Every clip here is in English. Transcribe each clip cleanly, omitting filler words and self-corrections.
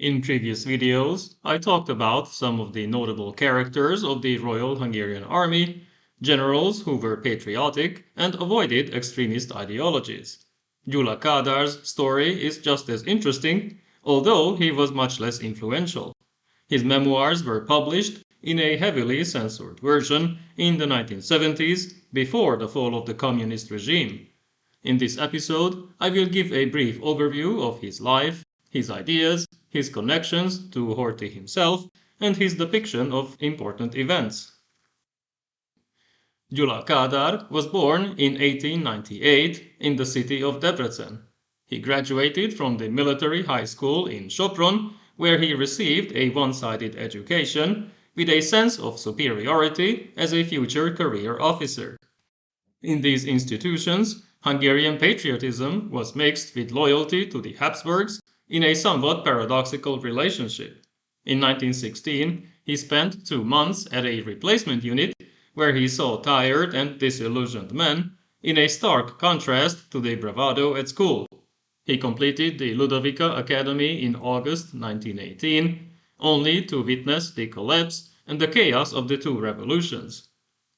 In previous videos, I talked about some of the notable characters of the Royal Hungarian Army, generals who were patriotic and avoided extremist ideologies. Gyula Kádár's story is just as interesting, although he was much less influential. His memoirs were published in a heavily censored version in the 1970s, before the fall of the communist regime. In this episode, I will give a brief overview of his life, his ideas, his connections to Horthy himself, and his depiction of important events. Gyula Kádár was born in 1898 in the city of Debrecen. He graduated from the military high school in Sopron, where he received a one-sided education with a sense of superiority as a future career officer. In these institutions, Hungarian patriotism was mixed with loyalty to the Habsburgs in a somewhat paradoxical relationship. In 1916, he spent 2 months at a replacement unit where he saw tired and disillusioned men, in a stark contrast to the bravado at school. He completed the Ludovikától Academy in August 1918, only to witness the collapse and the chaos of the two revolutions.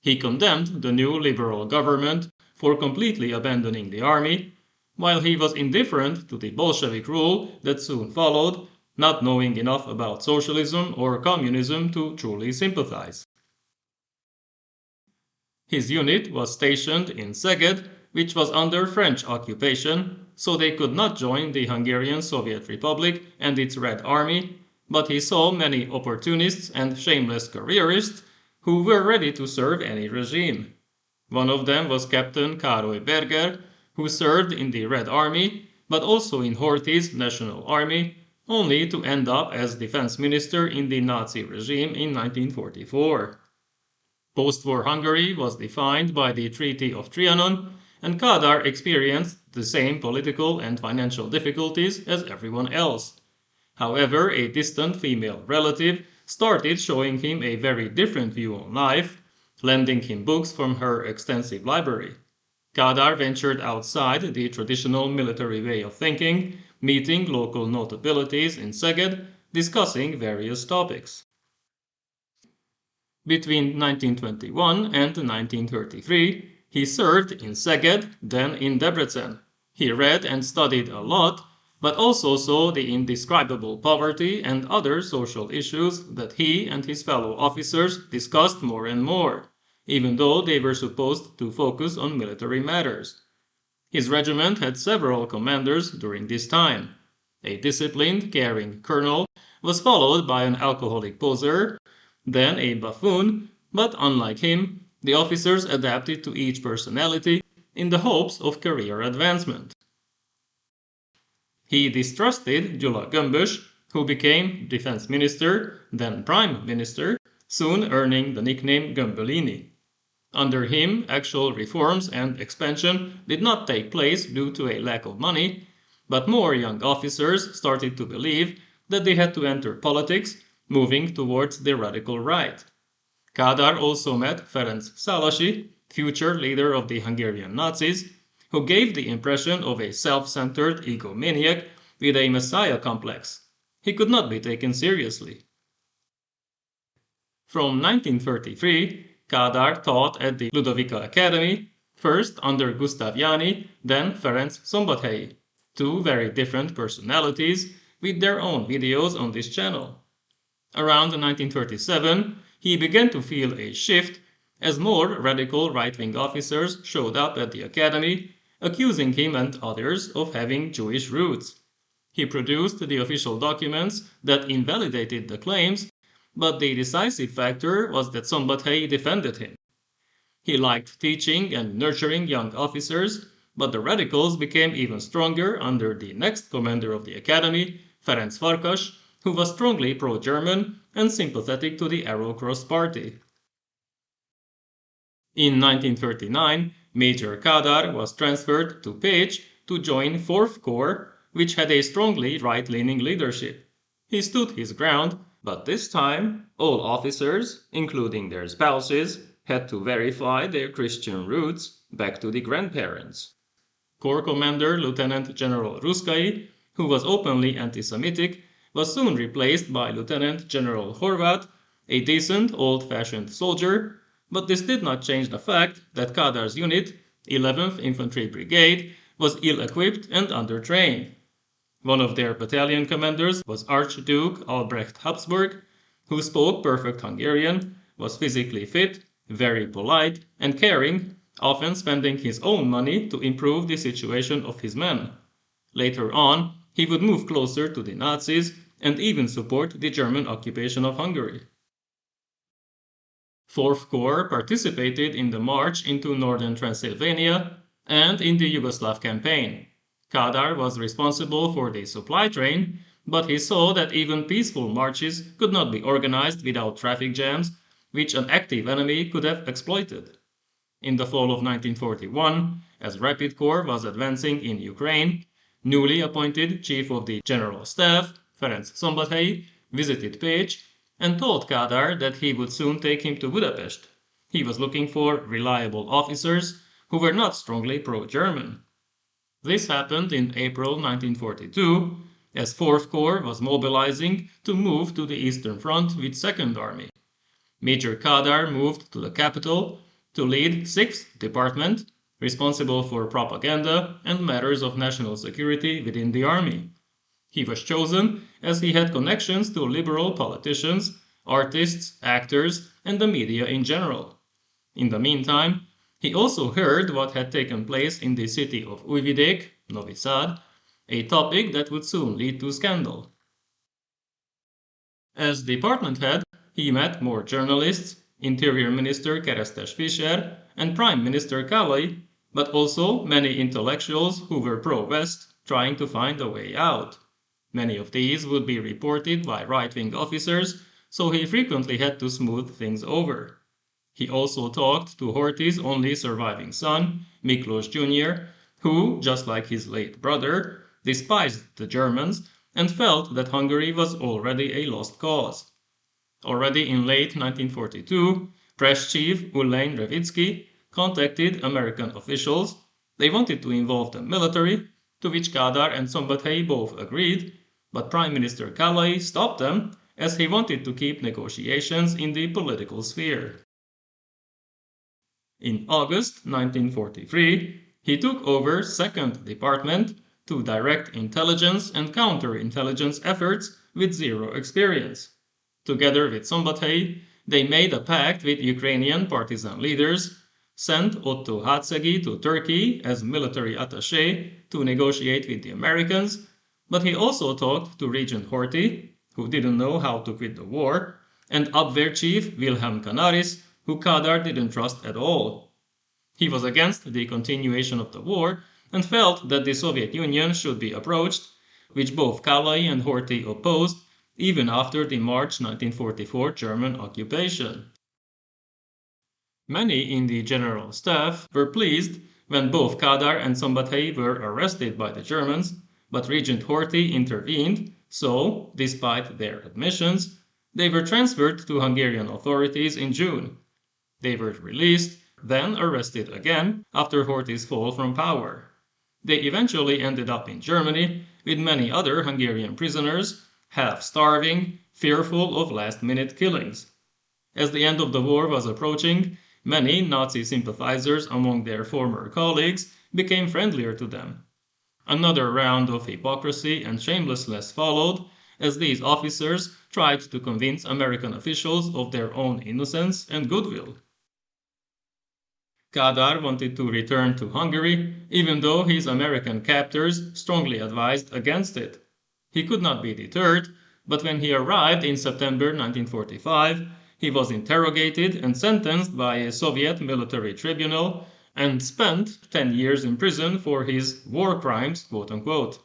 He condemned the new liberal government for completely abandoning the army, while he was indifferent to the Bolshevik rule that soon followed, not knowing enough about socialism or communism to truly sympathize. His unit was stationed in Szeged, which was under French occupation, so they could not join the Hungarian Soviet Republic and its Red Army, but he saw many opportunists and shameless careerists who were ready to serve any regime. One of them was Captain Károly Berger, who served in the Red Army, but also in Horthy's National Army, only to end up as defense minister in the Nazi regime in 1944. Post-war Hungary was defined by the Treaty of Trianon, and Kádár experienced the same political and financial difficulties as everyone else. However, a distant female relative started showing him a very different view on life, lending him books from her extensive library. Kádár ventured outside the traditional military way of thinking, meeting local notabilities in Szeged, discussing various topics. Between 1921 and 1933, he served in Szeged, then in Debrecen. He read and studied a lot, but also saw the indescribable poverty and other social issues that he and his fellow officers discussed more and more, even though they were supposed to focus on military matters. His regiment had several commanders during this time. A disciplined, caring colonel was followed by an alcoholic poser, then a buffoon, but unlike him, the officers adapted to each personality in the hopes of career advancement. He distrusted Gyula Gömbös, who became defense minister, then prime minister, soon earning the nickname Gömbölini. Under him, actual reforms and expansion did not take place due to a lack of money, but more young officers started to believe that they had to enter politics, moving towards the radical right. Kádár also met Ferenc Szálasi, future leader of the Hungarian Nazis, who gave the impression of a self-centered egomaniac with a messiah complex. He could not be taken seriously. From 1933, Kádár taught at the Ludovikától Academy, first under Gusztáv János, then Ferenc Szombathelyi, two very different personalities with their own videos on this channel. Around 1937, he began to feel a shift as more radical right-wing officers showed up at the academy, accusing him and others of having Jewish roots. He produced the official documents that invalidated the claims, but the decisive factor was that Szombathelyi defended him. He liked teaching and nurturing young officers, but the radicals became even stronger under the next commander of the academy, Ferenc Farkas, who was strongly pro-German and sympathetic to the Arrow Cross Party. In 1939, Major Kádár was transferred to Pécs to join 4th Corps, which had a strongly right-leaning leadership. He stood his ground, but this time, all officers, including their spouses, had to verify their Christian roots back to the grandparents. Corps Commander Lieutenant General Ruszkai, who was openly anti-Semitic, was soon replaced by Lieutenant General Horváth, a decent, old-fashioned soldier, but this did not change the fact that Kádár's unit, 11th Infantry Brigade, was ill-equipped and undertrained. One of their battalion commanders was Archduke Albrecht Habsburg, who spoke perfect Hungarian, was physically fit, very polite, and caring, often spending his own money to improve the situation of his men. Later on, he would move closer to the Nazis and even support the German occupation of Hungary. 4th Corps participated in the march into northern Transylvania and in the Yugoslav campaign. Kádár was responsible for the supply train, but he saw that even peaceful marches could not be organized without traffic jams, which an active enemy could have exploited. In the fall of 1941, as Rapid Corps was advancing in Ukraine, newly appointed Chief of the General Staff, Ferenc Szombathelyi, visited Pécs and told Kádár that he would soon take him to Budapest. He was looking for reliable officers who were not strongly pro-German. This happened in April 1942, as 4th Corps was mobilizing to move to the Eastern Front with 2nd Army. Major Kádár moved to the capital to lead 6th Department, responsible for propaganda and matters of national security within the army. He was chosen as he had connections to liberal politicians, artists, actors, and the media in general. In the meantime, he also heard what had taken place in the city of Újvidék, Novi Sad, a topic that would soon lead to scandal. As department head, he met more journalists, Interior Minister Keresztes-Fischer and Prime Minister Kállai, but also many intellectuals who were pro-West trying to find a way out. Many of these would be reported by right-wing officers, so he frequently had to smooth things over. He also talked to Horthy's only surviving son, Miklós Jr., who, just like his late brother, despised the Germans and felt that Hungary was already a lost cause. Already in late 1942, press chief Ulein Revitsky contacted American officials. They wanted to involve the military, to which Kádár and Szombathelyi both agreed, but Prime Minister Kállai stopped them as he wanted to keep negotiations in the political sphere. In August 1943, he took over 2nd Department to direct intelligence and counterintelligence efforts with zero experience. Together with Szombathelyi, they made a pact with Ukrainian partisan leaders, sent Otto Hátszegi to Turkey as military attaché to negotiate with the Americans, but he also talked to Regent Horthy, who didn't know how to quit the war, and Abwehr Chief Wilhelm Canaris, who Kádár didn't trust at all. He was against the continuation of the war and felt that the Soviet Union should be approached, which both Kállai and Horthy opposed even after the March 1944 German occupation. Many in the General Staff were pleased when both Kádár and Szombathelyi were arrested by the Germans, but Regent Horthy intervened, so, despite their admissions, they were transferred to Hungarian authorities in June. They were released, then arrested again after Horthy's fall from power. They eventually ended up in Germany with many other Hungarian prisoners, half starving, fearful of last-minute killings. As the end of the war was approaching, many Nazi sympathizers among their former colleagues became friendlier to them. Another round of hypocrisy and shamelessness followed, as these officers tried to convince American officials of their own innocence and goodwill. Kádár wanted to return to Hungary, even though his American captors strongly advised against it. He could not be deterred, but when he arrived in September 1945, he was interrogated and sentenced by a Soviet military tribunal and spent 10 years in prison for his war crimes, quote-unquote.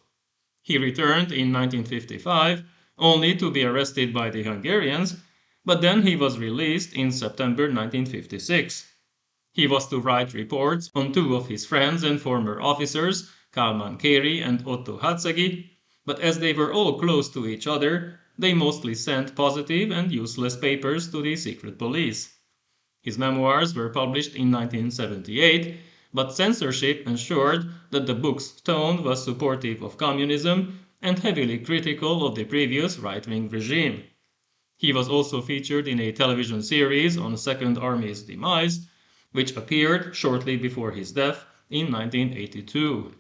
He returned in 1955, only to be arrested by the Hungarians, but then he was released in September 1956. He was to write reports on two of his friends and former officers, Kálmán Kéri and Otto Hátszegi, but as they were all close to each other, they mostly sent positive and useless papers to the secret police. His memoirs were published in 1978, but censorship ensured that the book's tone was supportive of communism and heavily critical of the previous right-wing regime. He was also featured in a television series on Second Army's demise, which appeared shortly before his death in 1982.